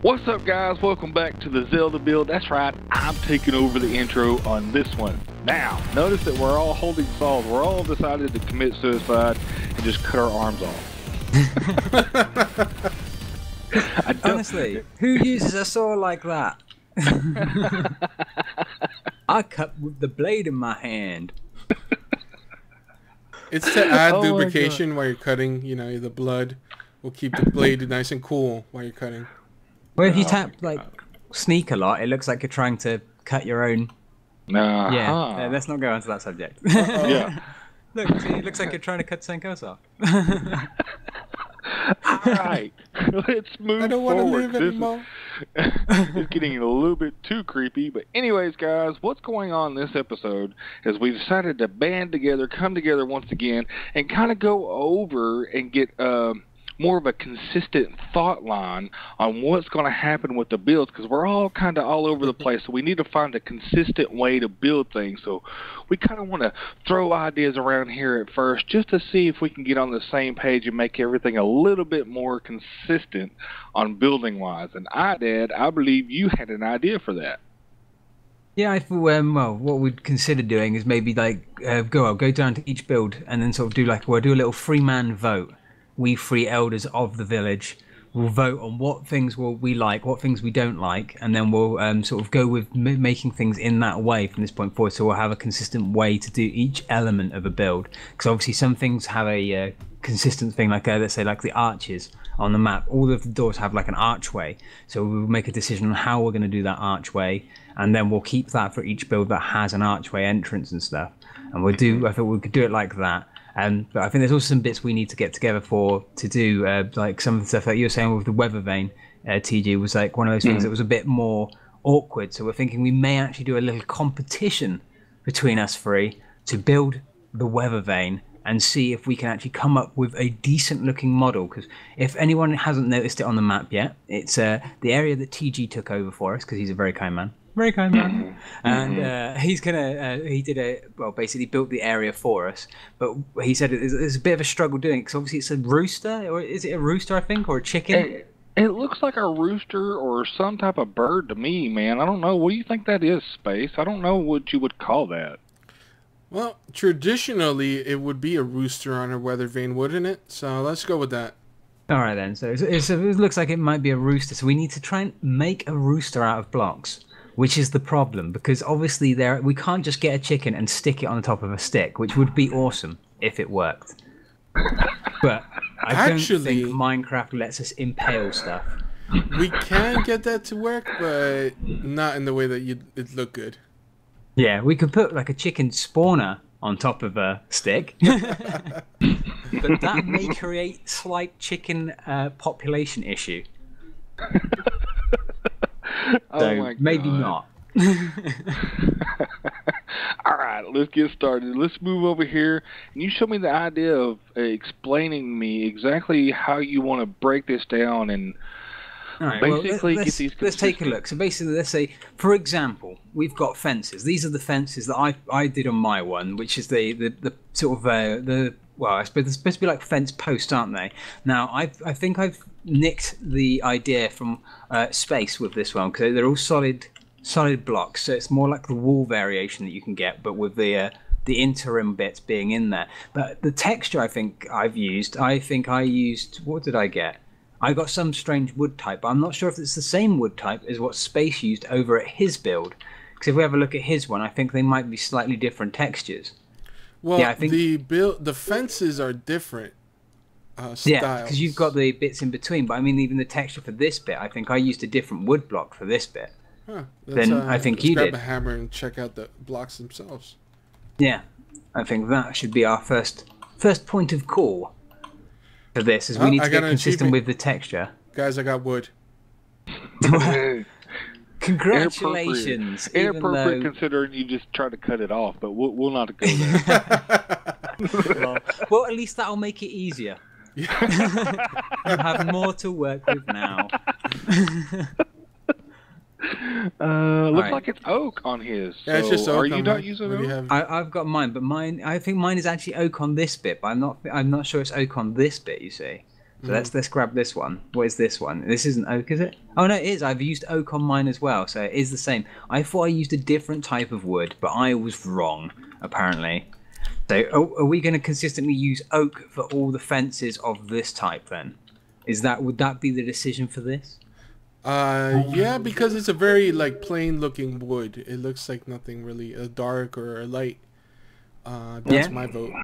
What's up, guys? Welcome back to the Zelda build. That's right, I'm taking over the intro on this one. Now, notice that we're all holding saws. We're all decided to commit suicide and just cut our arms off. Honestly, who uses a saw like that? I cut with the blade in my hand. It's to add lubrication while you're cutting. You know, the blood will keep the blade nice and cool while you're cutting. Well, if you tap sneak a lot, it looks like you're trying to cut your own. Yeah, let's not go on to that subject. Yeah. Look, see, it looks like you're trying to cut something else off. Alright, let's move forward. I don't want to live anymore. It's getting a little bit too creepy. But anyways, guys, what's going on in this episode is we decided to band together, come together once again, and kind of go over and get more of a consistent thought line on what's going to happen with the builds, because we're all kind of all over the place, so we need to find a consistent way to build things. So we kind of want to throw ideas around here at first just to see if we can get on the same page and make everything a little bit more consistent on building wise. And I believe you had an idea for that. Yeah, I thought, well, what we'd consider doing is maybe go down to each build and then sort of do do a little 3-man vote. We 3 elders of the village will vote on what things we like, what things we don't like, and then we'll sort of go with making things in that way from this point forward. So we'll have a consistent way to do each element of a build. Because obviously some things have a consistent thing, let's say like the arches on the map. All of the doors have like an archway. So we'll make a decision on how we're going to do that archway, and then we'll keep that for each build that has an archway entrance and stuff. And I thought we could do it like that. But I think there's also some bits we need to get together to do, like some of the stuff that you were saying with the weather vane, TG, was like one of those things that was a bit more awkward. So we're thinking we may actually do a little competition between us 3 to build the weather vane and see if we can actually come up with a decent looking model. Because if anyone hasn't noticed it on the map yet, it's the area that TG took over for us, because he's a very kind man. Very kind man. And basically built the area for us. But he said it's a bit of a struggle doing it, because obviously it's a rooster, or is it a rooster, I think, or a chicken? It looks like a rooster or some type of bird to me, man. I don't know. What do you think that is, Space? I don't know what you would call that. Well, traditionally, it would be a rooster on a weather vane, wouldn't it? So let's go with that. All right, then. So it looks like it might be a rooster. So we need to try and make a rooster out of blocks, which is the problem, because obviously we can't just get a chicken and stick it on the top of a stick, which would be awesome if it worked. But I don't think Minecraft lets us impale stuff. We can get that to work, but not in the way that it'd look good. Yeah, we could put like a chicken spawner on top of a stick, but that may create slight chicken population issue. So maybe not. All right, let's get started. Let's move over here. And you show me the idea of explaining me exactly how you want to break this down and basically get these. Let's take a look. So basically, let's say, for example, we've got fences. These are the fences that I did on my one, which is the sort of well, I suppose they're supposed to be like fence posts, aren't they? Now, I think I've nicked the idea from Space with this one, because they're all solid blocks. So it's more like the wall variation that you can get, but with the interim bits being in there. But the texture, I think I used. What did I get? I got some strange wood type, but I'm not sure if it's the same wood type as what Space used over at his build. Because if we have a look at his one, I think they might be slightly different textures. Well, yeah, I think the fences are different styles. Yeah, because you've got the bits in between. But I mean, even the texture for this bit, I think I used a different wood block for this bit. Huh, then I think you did. Grab a hammer and check out the blocks themselves. Yeah, I think that should be our first point of call for this, is we need to get consistent with the texture. Guys, I got wood. Congratulations. Inappropriate considering you just tried to cut it off, but we'll not go there. Well, at least that'll make it easier. You have more to work with now. Looks like it's oak on his. Yeah, it's just oak. Are you not using oak? I've got mine, but I think mine is actually oak on this bit, but I'm not sure it's oak on this bit, you see. So let's grab this one. What is this one? This isn't oak, is it? Oh no, it is. I've used oak on mine as well, so it is the same. I thought I used a different type of wood, but I was wrong, apparently. So are we going to consistently use oak for all the fences of this type then? Would that be the decision for this? Yeah, because it's a very like plain looking wood. It looks like nothing really dark or light. That's my vote.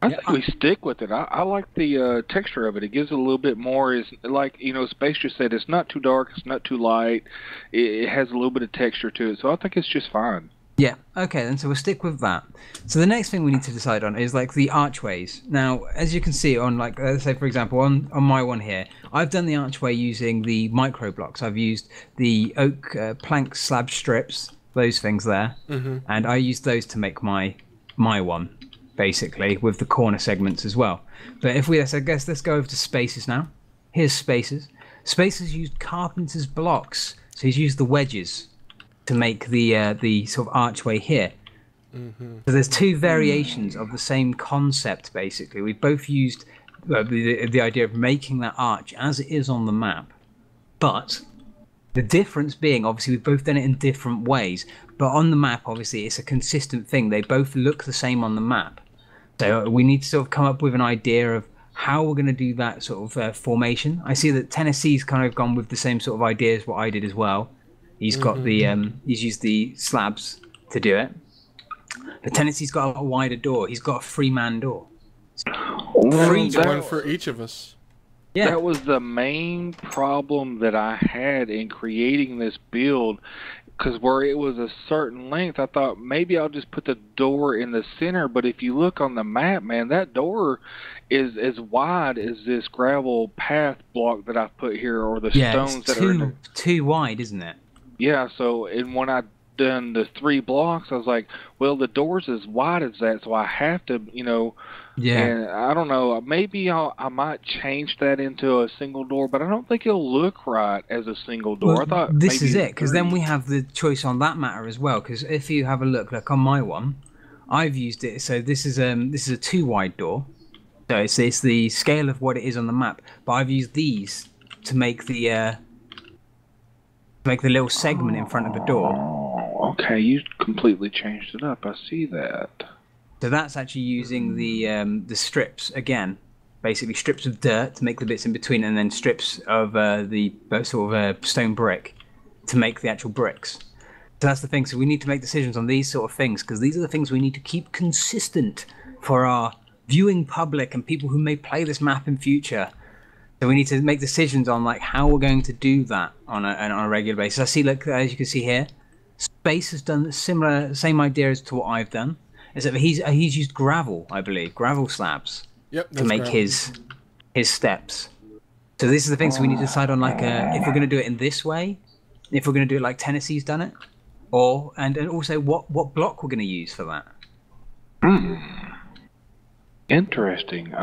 I think we stick with it. I like the texture of it. It gives it a little bit more. Is like Space just said. It's not too dark. It's not too light. It has a little bit of texture to it. So I think it's just fine. Yeah. Okay. Then so we'll stick with that. So the next thing we need to decide on is like the archways. Now, as you can see on like let's say for example on my one here, I've done the archway using the micro blocks. I've used the oak plank slab strips, those things there, and I used those to make my one. Basically, with the corner segments as well. But if let's go over to Spaces now. Here's Spaces. Spaces used carpenter's blocks, so he's used the wedges to make the sort of archway here. So there's two variations of the same concept. Basically, we both used the idea of making that arch as it is on the map, but the difference being obviously we've both done it in different ways. But on the map, obviously, it's a consistent thing. They both look the same on the map. So we need to sort of come up with an idea of how we're going to do that sort of formation. I see that Tennessee's kind of gone with the same sort of idea as what I did as well. He's got he's used the slabs to do it. But Tennessee's got a wider door. He's got a 3-man door. One for each of us. Yeah. That was the main problem that I had in creating this build. Because where it was a certain length, I thought maybe I'll just put the door in the center. But if you look on the map, man, that door is as wide as this gravel path block that I've put here, or the stones that are too wide, isn't it? Yeah. So, and when I done the 3 blocks, I was like, well, the door's as wide as that, so I have to, Yeah. And I don't know, maybe I might change that into a single door, but I don't think it'll look right as a single door. Well, I thought this maybe is it, because then we have the choice on that matter as well. Because if you have a look, like on my one, I've used it. So this is a 2 wide door. So it's the scale of what it is on the map. But I've used these to make the little segment in front of the door. Okay, you completely changed it up. I see that. So that's actually using the strips again, basically strips of dirt to make the bits in between, and then strips of the sort of stone brick to make the actual bricks. So that's the thing. So we need to make decisions on these sort of things, because these are the things we need to keep consistent for our viewing public and people who may play this map in future. So we need to make decisions on like how we're going to do that on a regular basis. I see, look, as you can see here, Space has done same idea as to what I've done. Except he's used gravel, I believe, gravel slabs to make his steps. So this is the thing. So we need to decide on like if we're going to do it in this way, if we're going to do it like Tennessee's done it, and also what block we're going to use for that. Interesting.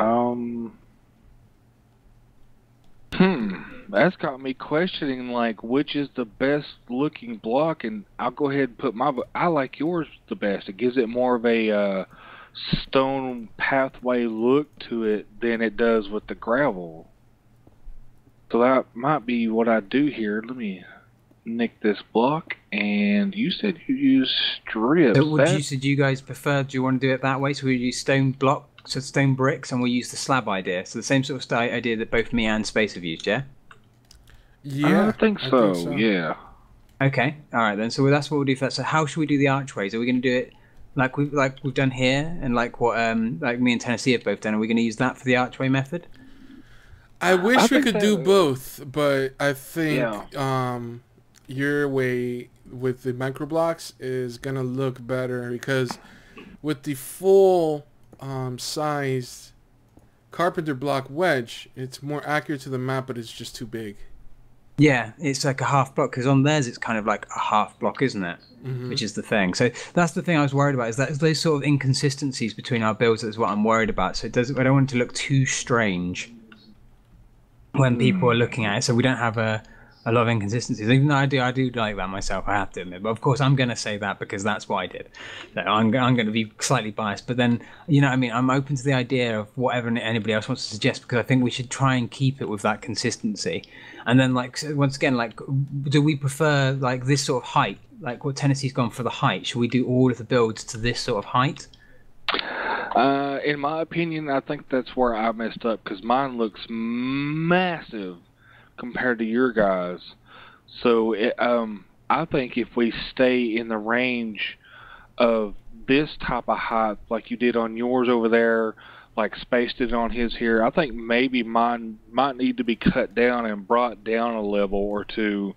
That's got me questioning like which is the best looking block, and I'll go ahead and put I like yours the best. It gives it more of a stone pathway look to it than it does with the gravel. So that might be what I do here. Let me nick this block, and you said you use strips. So do you guys prefer? Do you want to do it that way? So we use stone blocks, so stone bricks, and we'll use the slab idea. So the same sort of idea that both me and Space have used, yeah. Yeah, I think so. Yeah. Okay. All right then. So that's what we'll do for that. So how should we do the archways? Are we going to do it like we've done here, and like what like me and Tennessee have both done? Are we going to use that for the archway method? I wish we could do both, but I think your way with the micro blocks is gonna look better, because with the full sized carpenter block wedge, it's more accurate to the map, but it's just too big. Yeah, it's like a half block, because on theirs it's kind of like a half block, isn't it? Which is the thing. So that's the thing I was worried about, is that those sort of inconsistencies between our builds. That's what I'm worried about. So I don't want it to look too strange when people are looking at it. So we don't have a a lot of inconsistencies. Even though I do like that myself, I have to admit. But of course, I'm going to say that because that's what I did. So I'm going to be slightly biased. But then, you know, I mean, I'm open to the idea of whatever anybody else wants to suggest, because I think we should try and keep it with that consistency. And then, like, once again, like, do we prefer like this sort of height? Like what Tennessee's gone for the height. Should we do all of the builds to this sort of height? In my opinion, I think that's where I messed up, because mine looks massive compared to your guys. So I think if we stay in the range of this type of height, like you did on yours over there, like spaced it on his here, I think maybe mine might need to be cut down and brought down a level or two,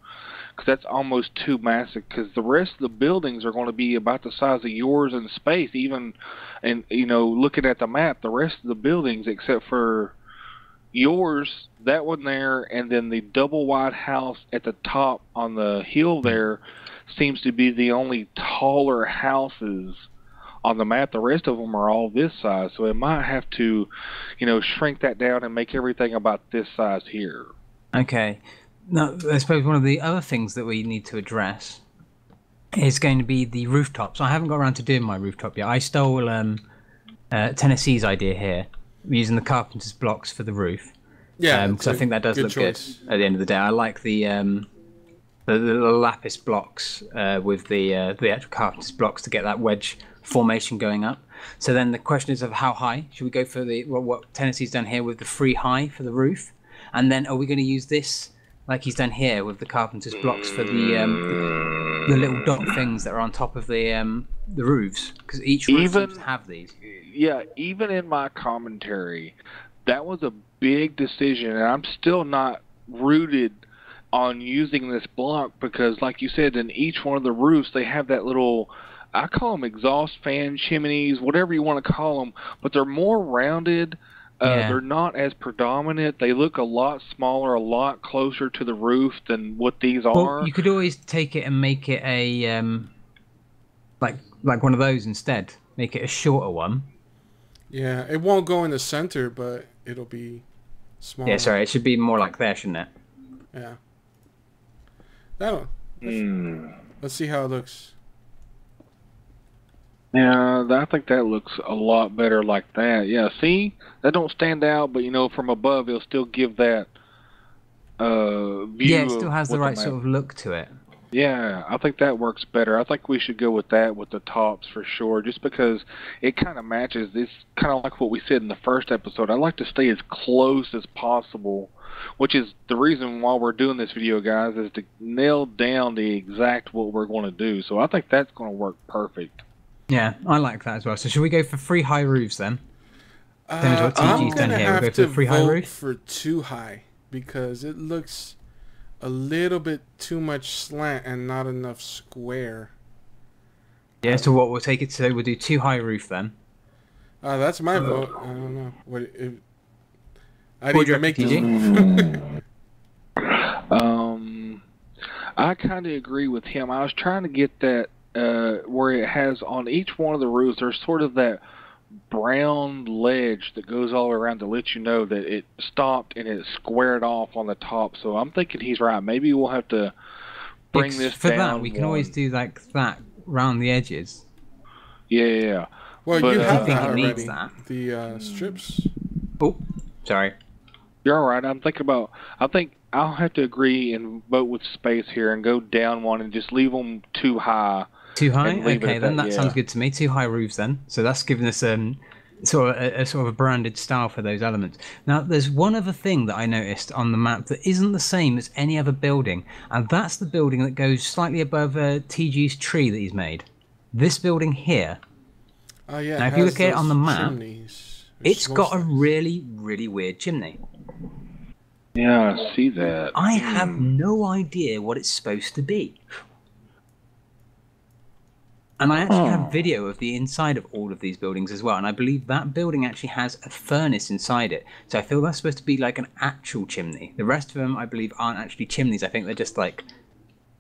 because that's almost too massive, because the rest of the buildings are going to be about the size of yours in space, even, and you know, looking at the map, the rest of the buildings except for yours, that one there, and then the double wide house at the top on the hill there seems to be the only taller houses on the map. The rest of them are all this size, so it might have to, you know, shrink that down and make everything about this size here. Okay. Now, I suppose one of the other things that we need to address is going to be the rooftops. I haven't got around to doing my rooftop yet. I stole Tennessee's idea here, using the carpenter's blocks for the roof. Yeah, because I think that does look choice. Good at the end of the day. I like the lapis blocks with the actual carpenter's blocks to get that wedge formation going up. So then the question is of how high. Should we go for the what Tennessee's done here with the free high for the roof? And then are we going to use this like he's done here with the carpenter's blocks for the little dot things that are on top of the roofs? Because each roof seems to have these. Yeah, even in my commentary, that was a big decision, and I'm still not rooted on using this block, because like you said, in each one of the roofs they have that little, I call them exhaust fan chimneys, whatever you want to call them, but they're more rounded. They're not as predominant. They look a lot smaller, a lot closer to the roof than what these are. Well, you could always take it and make it a like one of those instead. Make it a shorter one. Yeah, it won't go in the center, but it'll be small. Yeah, sorry, it should be more like there, shouldn't it? Yeah. Let's see how it looks. Yeah, I think that looks a lot better like that. Yeah, see? That don't stand out, but, you know, from above, it'll still give that view. Yeah, it still has the right sort of look to it. Yeah, I think that works better. I think we should go with that with the tops for sure, just because it kind of matches. It's kind of like what we said in the first episode. I like to stay as close as possible, which is the reason why we're doing this video, guys, is to nail down the exact what we're going to do. So I think that's going to work perfect. Yeah, I like that as well. So should we go for 3 high roofs then? I'm gonna have to vote for 2 high, because it looks a little bit too much slant and not enough square. Yeah, so what we'll take it to, we'll do 2 high roof then. That's my vote. I don't know. I need to make this. I kind of agree with him. I was trying to get that where it has on each one of the roofs, there's sort of that brown ledge that goes all around to let you know that it stopped and it squared off on the top. So I'm thinking he's right. Maybe we'll have to bring this for down. For that, we can always do like that round the edges. Yeah. Well, you have that already. Needs that. The strips. Oh, sorry. You're all right. I think I'll have to agree and vote with space here and go down one and just leave them too high. Too high? Okay, then that sounds good to me. 2 high roofs then. So that's giving us sort of a branded style for those elements. Now, there's one other thing that I noticed on the map that isn't the same as any other building, and that's the building that goes slightly above TG's tree that he's made. This building here. Oh yeah. Now, if you look at it on the map, it's got a nice. really, really weird chimney. Yeah, I see that. I have no idea what it's supposed to be. And I actually have video of the inside of all of these buildings as well, and I believe that building actually has a furnace inside it. So I feel that's supposed to be like an actual chimney. The rest of them, I believe, aren't actually chimneys. I think they're just like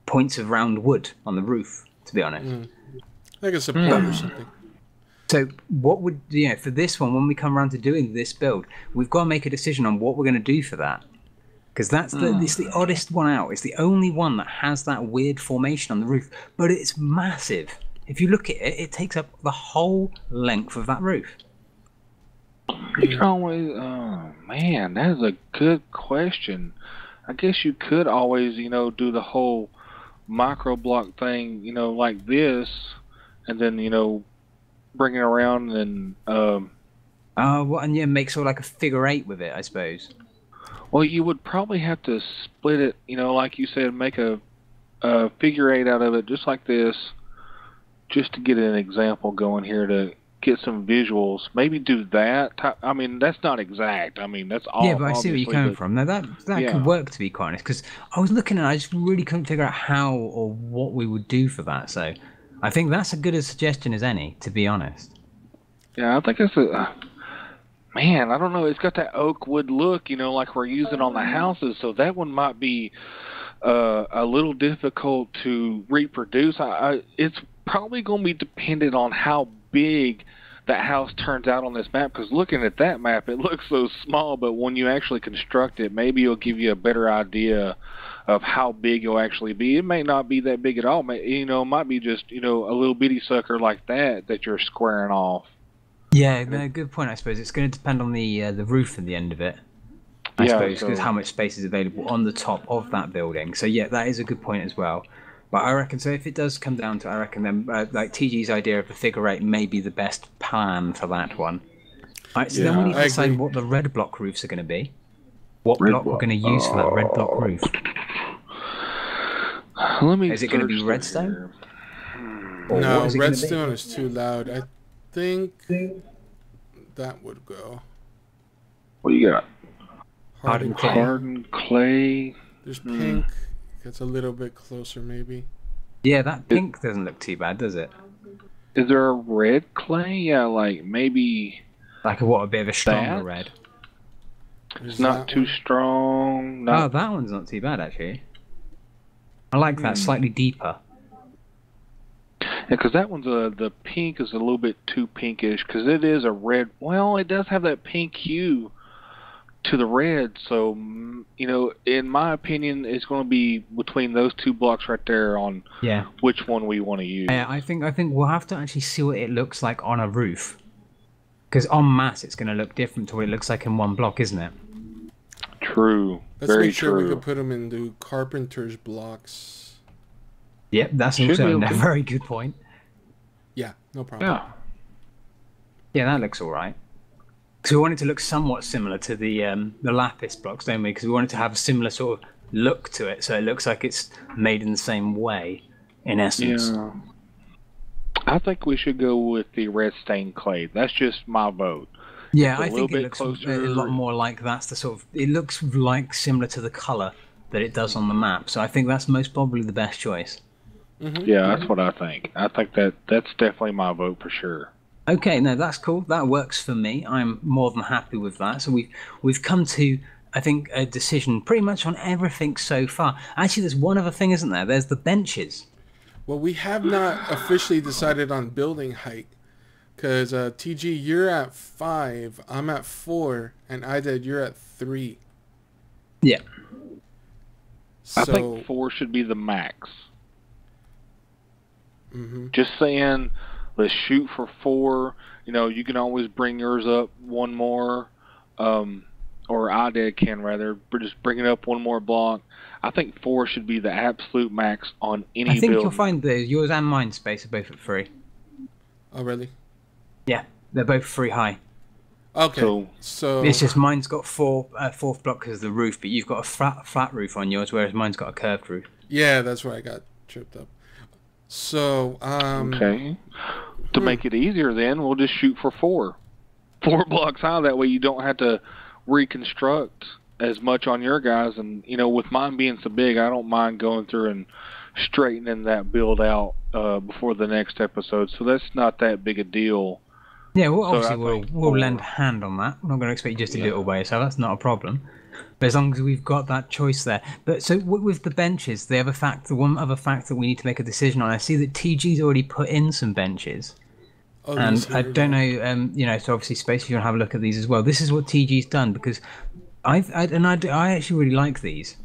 points of round wood on the roof, to be honest. I think it's a support or something. So what would, for this one, when we come around to doing this build, we've got to make a decision on what we're going to do for that. because it's the oddest one out. It's the only one that has that weird formation on the roof, but it's massive. If you look at it, it takes up the whole length of that roof. Oh man, that's a good question. I guess you could always, do the whole micro block thing, like this, and then, bring it around and. And yeah, make sort of like a figure eight with it, I suppose. Well, you would probably have to split it, like you said, make a figure eight out of it, just like this, just to get an example going here to get some visuals. Maybe do that. I mean, that's not exact. I mean, that's all. Yeah, but I see where you're coming from. Now that could work, to be quite honest, because I was looking and I just really couldn't figure out how or what we would do for that. So I think that's as good a suggestion as any, to be honest. Yeah, I think it's man, I don't know. It's got that oak wood look, like we're using on the houses. So that one might be a little difficult to reproduce. It's probably going to be dependent on how big that house turns out on this map. Because looking at that map, it looks so small. But when you actually construct it, maybe it'll give you a better idea of how big it'll actually be. It may not be that big at all. It might be just, a little bitty sucker like that you're squaring off. Yeah, no, good point. I suppose it's going to depend on the roof at the end of it. I suppose because how much space is available on the top of that building. So yeah, that is a good point as well. But I reckon so. If it does come down to, I reckon then like TG's idea of the figure eight may be the best plan for that one. Right, so then we need to decide what the red block roofs are going to be. What block we're going to use for that red block roof? Is it going to be redstone? No, redstone is too loud. I think that would go. What do you got? Hardened clay. There's pink. That's a little bit closer, maybe. Yeah, that pink doesn't look too bad, does it? Is there a red clay? Yeah, like maybe. Like a bit of a stronger red. It's not too strong. Oh, that one's not too bad actually. I like that, slightly deeper. Yeah, because that one's the pink is a little bit too pinkish, because it is a red. Well, it does have that pink hue to the red, so in my opinion, it's going to be between those two blocks right there on which one we want to use. Yeah, I think we'll have to actually see what it looks like on a roof, because en masse it's going to look different to what it looks like in one block, isn't it? True. Let's make sure we can put them in the carpenter's blocks. Yep, that's also a very good point. Yeah, no problem. Yeah, that looks all right. Because we want it to look somewhat similar to the lapis blocks, don't we? Because we want it to have a similar sort of look to it, so it looks like it's made in the same way, in essence. Yeah. I think we should go with the red stained clay. That's just my vote. Yeah, I think it looks a lot more like that's the sort of. It looks like similar to the color that it does on the map, so I think that's most probably the best choice. Mm-hmm. Yeah, that's what I think. I think that's definitely my vote for sure. Okay, no, that's cool. That works for me. I'm more than happy with that. So we've come to, I think, a decision pretty much on everything so far. Actually, there's one other thing, isn't there? There's the benches. Well, we have not officially decided on building height. Because, TG, you're at 5, I'm at 4, and Idad, you're at 3. Yeah. I think 4 should be the max. Just saying, let's shoot for 4. You can always bring yours up one more, or Idad can rather, but just bring it up one more block. I think 4 should be the absolute max on any build. I think you'll find yours and mine space are both at 3. Oh, really? Yeah, they're both 3 high. Okay, so it's just mine's got 4th block because of the roof, but you've got a flat roof on yours, whereas mine's got a curved roof. Yeah, that's where I got tripped up. So, okay. To make it easier, then we'll just shoot for 4 blocks high. That way, you don't have to reconstruct as much on your guys. And with mine being so big, I don't mind going through and straightening that build out before the next episode. So that's not that big a deal. Yeah, well, obviously we'll lend a hand on that. I'm not going to expect you just to do it all by yourself. That's not a problem. But as long as we've got that choice there. But so with the benches, the one other fact that we need to make a decision on, I see that TG's already put in some benches. Oh, and I don't know, so obviously Space, if you want to have a look at these as well. This is what TG's done, because I actually really like these.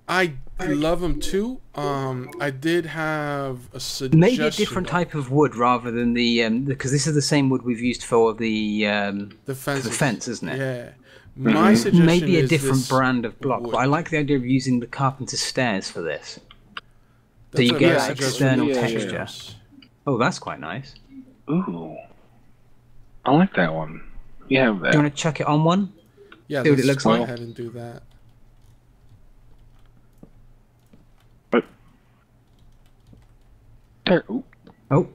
I love them too. I did have a Maybe a suggestion different though. type of wood rather than the because this is the same wood we've used for The the fences. fence, isn't it? Yeah. My suggestion Maybe a is different this brand of block, but wood. I like the idea of using the carpenter's stairs for this. So That's you a get nice that suggestion external for the texture. house. Oh, that's quite nice. Ooh, I like that one. You have Do you that. want to chuck it on one? Yeah, See what it let's looks go like? ahead and do that. But there. Ooh. Oh,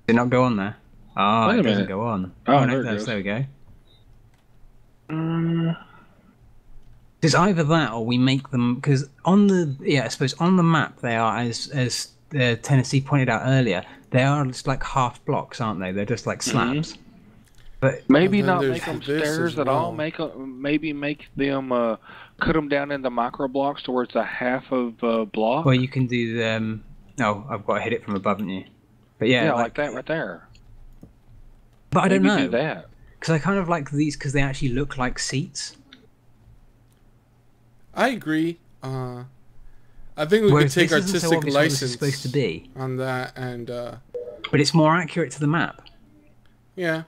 did not go on there. Oh, Wait a it doesn't minute. go on. Oh, No, there it goes. there we go. Mm, It's either that or we make them because on the I suppose on the map they are as Tennessee pointed out earlier, they are just like half blocks, aren't they? They're just like slabs. But maybe And then not there's make them this stairs as at all. well. Maybe make them cut them down into micro blocks to where it's a half of block. or you can do the oh, I've got to hit it from above, haven't you? But yeah, Yeah, like that right there. But I don't Maybe know do that. because I kind of like these because they actually look like seats. I agree. I think we Whereas could take this isn't so artistic obvious what this is license supposed to be. on that, and But it's more accurate to the map. yeah,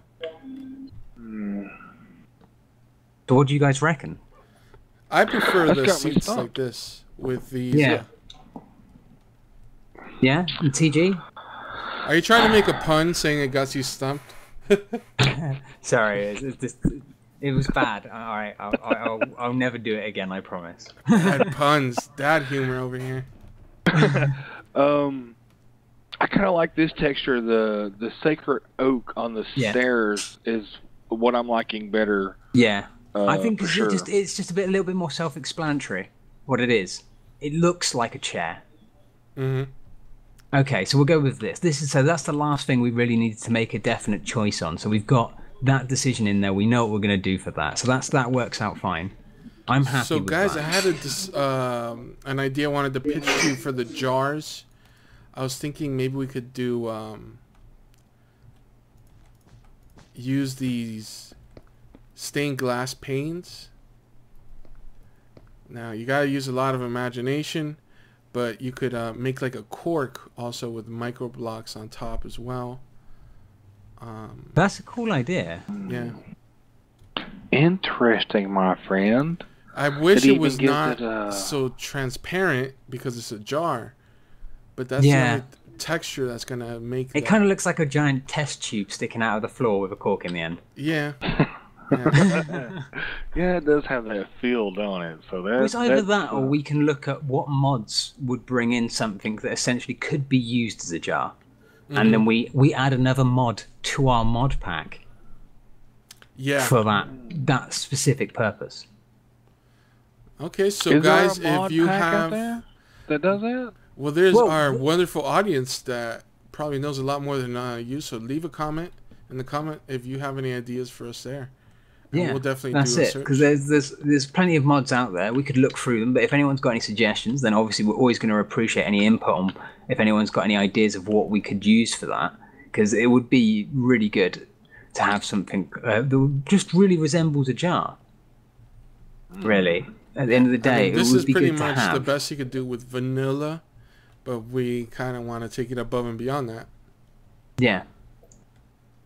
So what do you guys reckon? I prefer That's the got me seats stumped. like this with these. Yeah. Yeah, and TG? Are you trying to make a pun saying it got you stumped? Sorry, it was bad. All right, I'll never do it again. I promise. Dad puns, dad humor over here. I kind of like this texture. The sacred oak on the Yeah. stairs is what I'm liking better. Yeah, I think for it's sure. it's just a little bit more self-explanatory. What it is, it looks like a chair. Mm-hmm. Okay, so we'll go with this. That's the last thing we really needed to make a definite choice on. So we've got that decision in there. We know what we're going to do for that. So that works out fine. I'm happy. So with guys, that. I had an idea I wanted to pitch to you for the jars. I was thinking maybe we could do use these stained glass panes. Now you gotta use a lot of imagination, but you could make like a cork also with micro blocks on top as well. That's a cool idea. Yeah. Interesting, my friend. I wish It it even was gives not it, so transparent because it's a jar, but that's Yeah. the only texture that's gonna make It that. kind of looks like a giant test tube sticking out of the floor with a cork in the end. Yeah. Yeah, it does have that feel, don't it? So that's It's either that or we can look at what mods would bring in something that essentially could be used as a jar. And then we add another mod to our mod pack Yeah. for that specific purpose. Okay, so Is there a guys, mod if you pack out have, there that does that? well, there's Well, our wonderful audience that probably knows a lot more than you. So leave a comment in the comment if you have any ideas for us there. And Yeah, we'll definitely that's do a it. search. Because there's plenty of mods out there. We could look through them, but if anyone's got any suggestions, then obviously we're always going to appreciate any input on if anyone's got any ideas of what we could use for that. Because it would be really good to have something that just really resembles a jar. Really, at the end of the I day, mean, this it would is be pretty good to much the have. best you could do with vanilla, but we kind of want to take it above and beyond that. Yeah.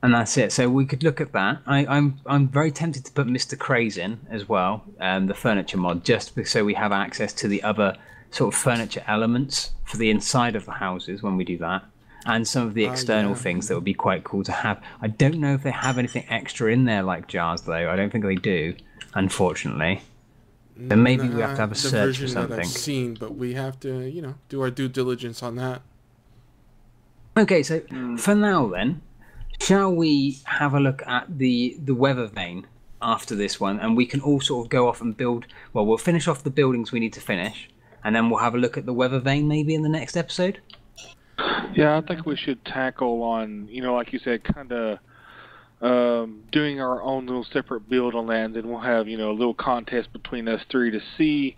And that's it. So we could look at that. I'm very tempted to put Mr. Craze in as well, the furniture mod, just so we have access to the other sort of furniture elements for the inside of the houses when we do that, and some of the external things that would be quite cool to have. I don't know if they have anything extra in there like jars though. I don't think they do, unfortunately. Then maybe we have to have a The search version or that something. I've seen, but we have to, do our due diligence on that. Okay, so for now then, shall we have a look at the weather vane after this one, and we can all sort of go off and build. Well, we'll finish off the buildings we need to finish, and then we'll have a look at the weather vane maybe in the next episode. Yeah, I think we should tackle on, like you said, kind of doing our own little separate build on that, and then we'll have, a little contest between us three to see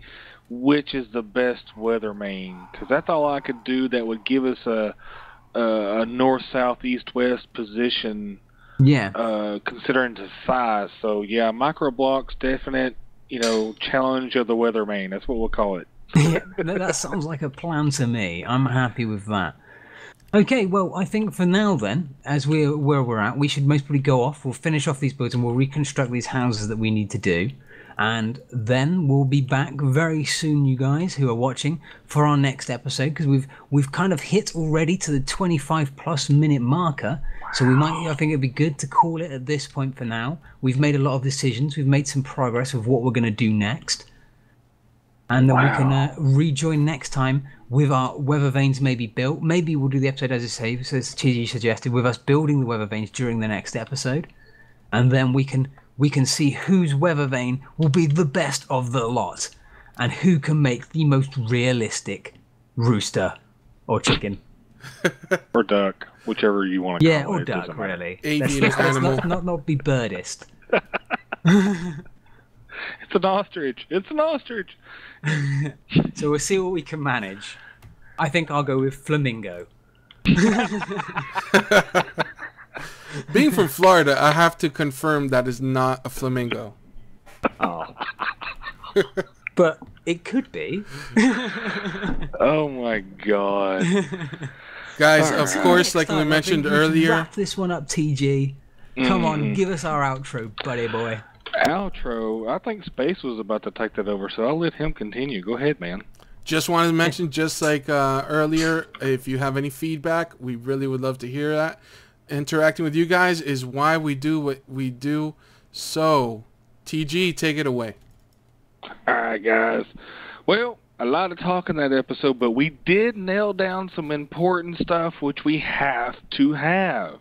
which is the best weather vane. Because that's all I could do that would give us a north, south, east, west position. Yeah. Considering the size. So yeah, micro blocks definite. challenge of the Weatherman. That's what we'll call it. Yeah, that sounds like a plan to me. I'm happy with that. Okay, well, I think for now then, as we're where we're at, we should most probably go off. We'll finish off these builds and we'll reconstruct these houses that we need to do. And then we'll be back very soon, you guys who are watching, for our next episode, because we've kind of hit already to the 25+ minute marker. So I think it'd be good to call it at this point for now. We've made a lot of decisions. We've made some progress with what we're going to do next. And then we can rejoin next time with our weather vanes maybe built. Maybe we'll do the episode as TG suggested, with us building the weather vanes during the next episode. And then we can see whose weather vane will be the best of the lot. And who can make the most realistic rooster or chicken. Or duck, whichever you want to call it. Yeah, or duck, really. Let's not be birdist. It's an ostrich. It's an ostrich. So we'll see what we can manage. I think I'll go with flamingo. Being from Florida, I have to confirm that is not a flamingo. Oh. But it could be. Oh my god. Guys, of course, like we mentioned earlier. Wrap this one up, TG. Come on, give us our outro, buddy boy. Outro. I think Space was about to take that over, so I'll let him continue. Go ahead, man. Just wanted to mention, just like earlier, if you have any feedback, we really would love to hear that. Interacting with you guys is why we do what we do. So, TG, take it away. All right, guys. Well, a lot of talk in that episode, but we did nail down some important stuff which we have to have.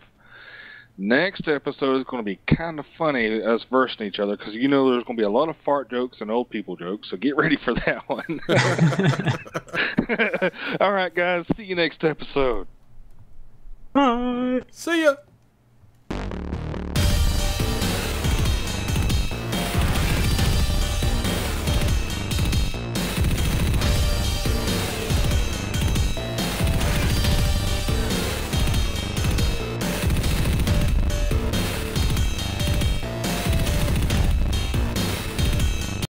Next episode is going to be kind of funny, us versing each other, because there's going to be a lot of fart jokes and old people jokes, so get ready for that one. All right, guys. See you next episode. Bye. See ya.